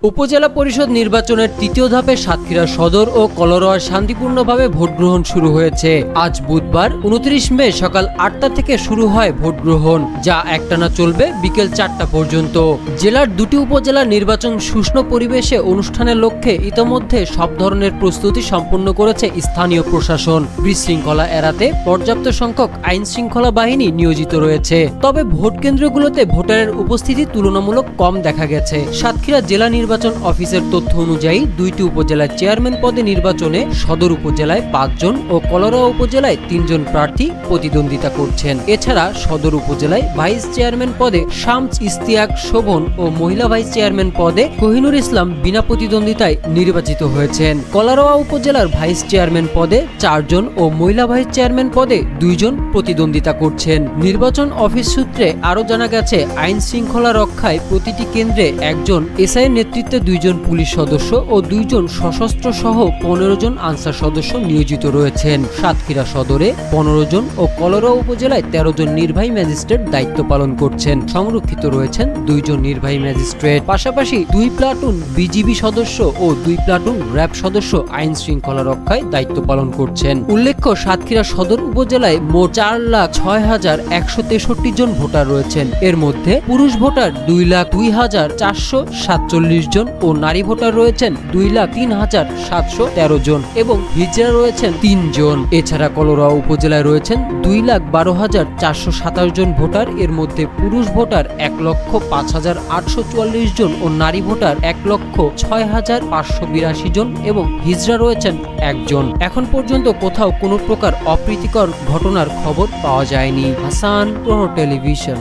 উপজেলা পরিষদ নির্বাচনের তৃতীয় ধাপে সাতক্ষীরা সদর ও কলরোয়ায় শান্তিপূর্ণভাবে ভোট গ্রহণ শুরু হয়েছে। আজ বুধবার 29 মে সকাল 8টা থেকে শুরু হয় ভোট গ্রহণ, যা একটানা চলবে বিকেল 4টা পর্যন্ত। জেলার দুটি উপজেলা নির্বাচন সুষ্ঠু পরিবেশে অনুষ্ঠানের লক্ষ্যে ইতোমধ্যে সব ধরনের প্রস্তুতি সম্পন্ন করেছে স্থানীয় প্রশাসন। বিশৃঙ্খলা এড়াতে পর্যাপ্ত সংখ্যক আইন শৃঙ্খলা বাহিনী নিয়োজিত রয়েছে। তবে ভোট কেন্দ্রগুলোতে ভোটারের উপস্থিতি তুলনামূলক কম দেখা গেছে। সাতক্ষীরা জেলা নির্বাচন অফিসের তথ্য অনুযায়ী দুইটি উপজেলার চেয়ারম্যান পদে নির্বাচনে সদর উপজেলায় 5 জন ও কলরোয়া উপজেলায় 3 জন প্রার্থী প্রতিদ্বন্দ্বিতা করছেন। এছাড়া সদর উপজেলায় ভাইস চেয়ারম্যান পদে শামস ইশতিয়াক শোভন ও মহিলা ভাইস চেয়ারম্যান পদে কোহিনুর ইসলাম বিনা প্রতিদ্বন্দ্বিতায় নির্বাচিত হয়েছেন। কলরোয়া উপজেলার ভাইস চেয়ারম্যান পদে 4 জন ও মহিলা ভাইস চেয়ারম্যান পদে 2 জন প্রতিদ্বন্দ্বিতা করছেন। নির্বাচন অফিস সূত্রে আরও জানা গেছে, আইন শৃঙ্খলা রক্ষায় প্রতিটি কেন্দ্রে একজন এসআইয়ের নেতৃত্বে 2 জন পুলিশ সদস্য ও 2 জন সশস্ত্র সহ 15 জন আনসার সদস্য নিয়োজিত রয়েছেন। সাতক্ষীরা সদরে 15 জন ও কলরোয়া উপজেলায় 13 জন নির্বাহী ম্যাজিস্ট্রেট দায়িত্ব পালন করছেন। সংরক্ষিত রয়েছেন 2 জন নির্বাহী ম্যাজিস্ট্রেট। পাশাপাশি 2 প্লাটুন বিজিবি সদস্য ও 2 প্লাটুন র্যাব সদস্য আইন শৃঙ্খলা রক্ষায় দায়িত্ব পালন করছেন। উল্লেখ্য, সাতক্ষীরা সদর উপজেলায় মোট 4,06,163 জন ভোটার রয়েছেন। এর মধ্যে পুরুষ ভোটার 2,02,447 জন ও নারী ভোটার রয়েছেন 2,03,713 জন এবং হিজড়া রয়েছেন 3 জন। এছাড়া কলরোয়া উপজেলায় রয়েছেন 2,12,427 জন ভোটার। এর মধ্যে পুরুষ ভোটার 1,05,844 জন ও নারী ভোটার 1,06,582 জন এবং হিজড়া রয়েছেন 1 জন। এখন পর্যন্ত কোথাও কোনো প্রকার অপ্রীতিকর ঘটনার খবর পাওয়া যায়নি। হাসান প্রহর টেলিভিশন।